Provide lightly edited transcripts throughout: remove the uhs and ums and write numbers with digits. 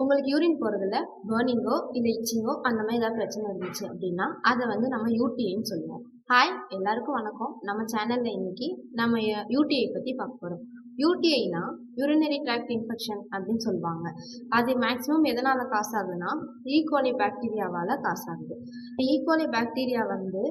உங்களுக்கு யூரின் போகிறதுல பர்னிங்கோ இல்லை இச்சிங்கோ அந்த மாதிரி ஏதாவது பிரச்சனை இருந்துச்சு அப்படின்னா அதை வந்து நம்ம யூடிஐன்னு சொல்லுவோம். ஹாய், எல்லாருக்கும் வணக்கம். நம்ம சேனலில் இன்னைக்கு நம்ம யூடிஐ பற்றி பார்க்க போகிறோம். யூடிஐனா யூரினரி ட்ராக்ட் இன்ஃபெக்ஷன் அப்படின்னு சொல்லுவாங்க. அது மேக்ஸிமம் எதனால் காசு ஆகுதுன்னா ஈகோலி பாக்டீரியாவால் காசு ஆகுது. ஈகோலி பாக்டீரியா வந்து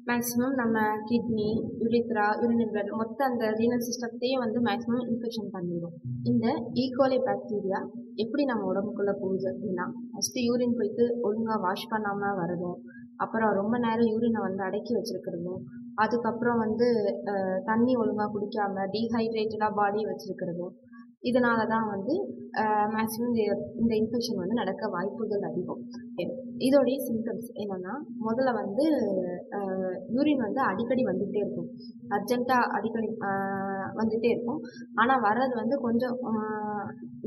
மேக்ஸிமம் நம்ம கிட்னி, யுரித்ரா, யூரினரி பிளட் மொத்த அந்த ரீனல் சிஸ்டத்தையும் வந்து மேக்ஸிமம் இன்ஃபெக்ஷன் பண்ணிடும். இந்த ஈகோலி பாக்டீரியா எப்படி நம்ம உடம்புக்குள்ளே போகுது அப்படின்னா, ஃபஸ்ட்டு யூரின் போயிட்டு ஒழுங்காக வாஷ் பண்ணாமல் வரதும், அப்புறம் ரொம்ப நேரம் யூரினை வந்து அடக்கி வச்சிருக்கிறதும், அதுக்கப்புறம் வந்து தண்ணி ஒழுங்காக குடிக்காமல் டீஹைட்ரேட்டடாக பாடி வச்சிருக்கிறதும், இதனால தான் வந்து மேக்ஸிமம் இந்த இன்ஃபெக்ஷன் வந்து நடக்க வாய்ப்புகள் அதிகம். இதோடைய சிம்டம்ஸ் என்னென்னா, முதல்ல வந்து யூரின் வந்து அடிக்கடி வந்துகிட்டே இருக்கும். அர்ஜென்ட்டாக அடிக்கடி வந்துகிட்டே இருக்கும். ஆனால் வர்றது வந்து கொஞ்சம்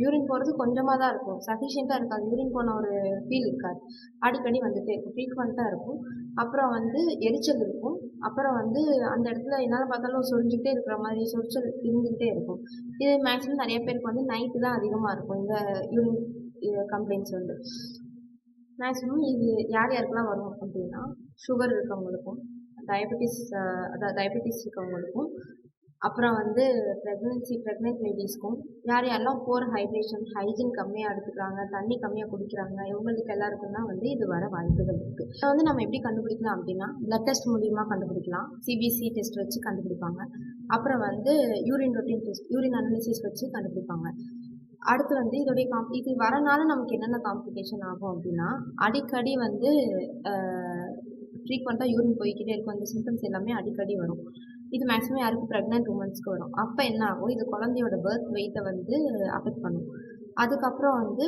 யூரின் போகிறது கொஞ்சமாக தான் இருக்கும். சஃபிஷியண்ட்டாக இருக்காது. யூரின் போன ஒரு ஃபீல் இருக்காது. அடிக்கடி வந்துகிட்டே இருக்கும். ஃப்ரீக்வெண்ட்டாக இருக்கும். அப்புறம் வந்து எரிச்சல் இருக்கும். அப்புறம் வந்து அந்த இடத்துல என்னால் பார்த்தாலும் சொரிஞ்சிக்கிட்டே இருக்கிற மாதிரி சொரிச்சல் இருந்துக்கிட்டே இருக்கும். இது மேக்ஸிமம் நிறைய பேருக்கு வந்து நைட்டு தான் அதிகமாக இருக்கும் இந்த யூரின் கம்ப்ளைண்ட்ஸ் வந்து. மேக்ஸிமம் இது யார் யாருக்கெல்லாம் வரும் அப்படின்னா, சுகர் இருக்கவங்களுக்கும், டயபெட்டிஸ் இருக்கவங்களுக்கும், அப்புறம் வந்து ப்ரெக்னென்ட் லேடிஸ்க்கும், யார் யாரெல்லாம் போகிற ஹைஜீன் கம்மியாக எடுத்துக்கிறாங்க, தண்ணி கம்மியாக குடிக்கிறாங்க, இவங்களுக்கு எல்லாருக்கும் தான் வந்து இது வர வாய்ப்புகள் இருக்குது. இதை வந்து நம்ம எப்படி கண்டுபிடிக்கலாம் அப்படின்னா, பிளட் டெஸ்ட் மூலியமாக கண்டுபிடிக்கலாம். சிபிசி டெஸ்ட் வச்சு கண்டுபிடிப்பாங்க. அப்புறம் வந்து urine routine test, urine analysis வச்சு கண்டுபிடிப்பாங்க. அடுத்து வந்து இதோடைய இது வரனால நமக்கு என்னென்ன காம்ப்ளிகேஷன் ஆகும் அப்படின்னா, அடிக்கடி வந்து ஃப்ரீக்வெண்ட்டாக யூரின் போய்க்கிட்டே இருக்கும். இந்த சிம்டம்ஸ் எல்லாமே அடிக்கடி வரும். இது மேக்ஸிமம் யாருக்கும் ப்ரெக்னென்ட் உமன்ஸ்க்கு வரும். அப்போ என்ன ஆகும், இது குழந்தையோட பர்த் வெயிட்டை வந்து அஃபெக்ட் பண்ணும். அதுக்கப்புறம் வந்து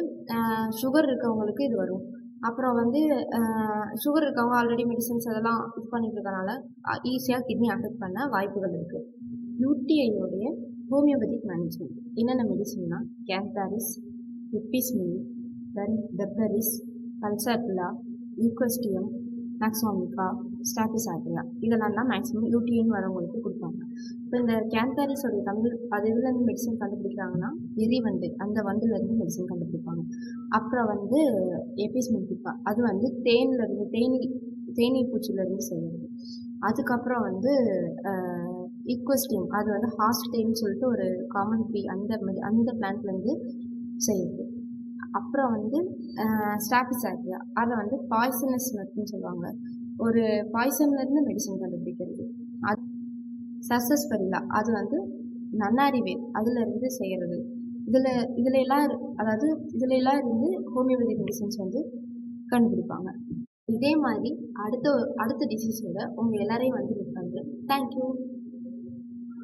சுகர் இருக்கவங்களுக்கு இது வரும். அப்புறம் வந்து சுகர் இருக்கவங்க ஆல்ரெடி மெடிசன்ஸ் அதெல்லாம் இது பண்ணிட்டு இருக்கனால ஈஸியாக கிட்னி அஃபெக்ட் பண்ண வாய்ப்புகள் இருக்குது. யூடிஐயோடைய ஹோமியோபதிக் மேனேஜ்மெண்ட் என்னென்ன மெடிசன்னா, கேந்தாரிஸ், எப்பிஸ்மினி, தென் பெப்பரிஸ், பல்சாட்டிலா, யூகோஸ்டியம், மேக்ஸோமிகா, ஸ்டாபிசாட்ரியா, இதெல்லாம் தான் மேக்ஸிமம் யூடிஐன்னு வரவங்களுக்கு கொடுப்பாங்க. இப்போ இந்த கேந்தாரிஸோடைய தமிழ் அது இதுலேருந்து மெடிசன் கண்டுபிடிக்கிறாங்கன்னா, எரிவண்டு, அந்த வண்டுலேருந்து மெடிசன் கண்டுபிடிப்பாங்க. அப்புறம் வந்து எபிஸ்மெண்டிகா, அது வந்து தேன்லேருந்து தேனீ பூச்சிலேருந்து செய்கிறது. அதுக்கப்புறம் வந்து ஈக்வஸ்டியம், அது வந்து ஹாஸ்டேன்னு சொல்லிட்டு ஒரு காமன் ட்ரீ, அந்த பிளான்ட்லேருந்து செய்யுது. அப்புறம் வந்து ஸ்டாபிசாட்ரியா, அதை வந்து பாய்சனஸ் நட்னு சொல்லுவாங்க. ஒரு பாய்சன்லேருந்து மெடிசன் கண்டுபிடிக்கிறது. அது சசஸ்பரிலா, அது வந்து நன்னாரி வேர், அதுலேருந்து செய்கிறது. இதில் எல்லாம் இருந்து ஹோமியோபதிக் மெடிசன்ஸ் வந்து கண்டுபிடிப்பாங்க. இதே மாதிரி அடுத்த டிசீஸோட உங்கள் எல்லாரையும் வந்து மீட் பண்ணுறேன். தேங்க்யூ.